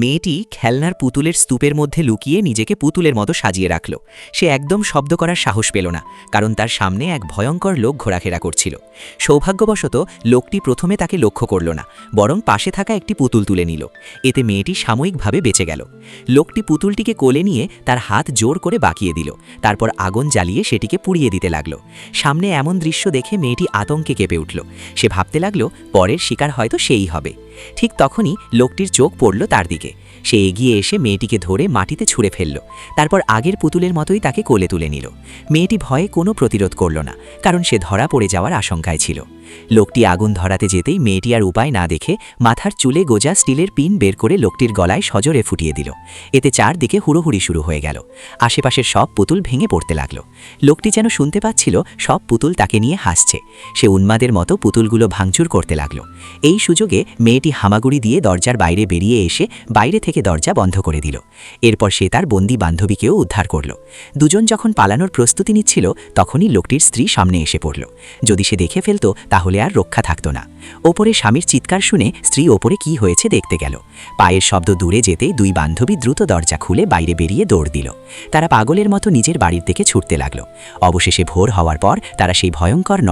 মেয়েটি খেলনার পুতুলের স্তূপের মধ্যে লুকিয়ে নিজেকে পুতুলের মতো সাজিয়ে রাখল। সে একদম শব্দ করার সাহস পেল না, কারণ তার সামনে এক ভয়ঙ্কর লোক ঘোরাফেরা করছিল। সৌভাগ্যবশত লোকটি প্রথমে তাকে লক্ষ্য করল না, বরং পাশে থাকা একটি পুতুল তুলে নিল। এতে মেয়েটি সাময়িকভাবে বেঁচে গেল। লোকটি পুতুলটিকে কোলে নিয়ে তার হাত জোর করে বাঁকিয়ে দিল, তারপর আগুন জ্বালিয়ে সেটিকে পুড়িয়ে দিতে লাগল। সামনে এমন দৃশ্য দেখে মেয়েটি আতঙ্কে কেঁপে উঠল। সে ভাবতে লাগল পরের শিকার হয়তো সেই হবে। ঠিক তখনই লোকটির চোখ পড়ল তার দিকে। সে এগিয়ে এসে মেয়েটিকে ধরে মাটিতে ছুঁড়ে ফেলল, তারপর আগের পুতুলের মতোই তাকে কোলে তুলে নিল। মেয়েটি ভয়ে কোনো প্রতিরোধ করল না, কারণ সে ধরা পড়ে যাওয়ার আশঙ্কায় ছিল। লোকটি আগুন ধরাতে যেতেই মেয়েটি আর উপায় না দেখে মাথার চুলে গোজা স্টিলের পিন বের করে লোকটির গলায় সজোরে ফুটিয়ে দিল। এতে চারদিকে হুড়োহুড়ি শুরু হয়ে গেল। আশেপাশের সব পুতুল ভেঙে পড়তে লাগল। লোকটি যেন শুনতে পাচ্ছিল সব পুতুল তাকে নিয়ে হাসছে। সে উন্মাদের মতো পুতুলগুলো ভাঙচুর করতে লাগল। এই সুযোগে মেয়েটি হামাগুড়ি দিয়ে দরজার বাইরে বেরিয়ে এসে বাইরে থেকে দরজা বন্ধ করে দিল। এরপর সে তার বন্দি বান্ধবীকেও উদ্ধার করল। দুজন যখন পালানোর প্রস্তুতি নিচ্ছিল, তখনই লোকটির স্ত্রী সামনে এসে পড়ল। যদি সে দেখে ফেলত তাহলে আর রক্ষা থাকত না। ওপরে স্বামীর চিৎকার শুনে স্ত্রী ওপরে কি হয়েছে দেখতে গেল। পায়ের শব্দ দূরে যেতেই দুই বান্ধবী দ্রুত দরজা খুলে বাইরে বেরিয়ে দৌড় দিল। তারা পাগলের মতো নিজের বাড়ির দিকে ছুটতে লাগল। অবশেষে ভোর হওয়ার পর তারা সেই ভয়ঙ্কর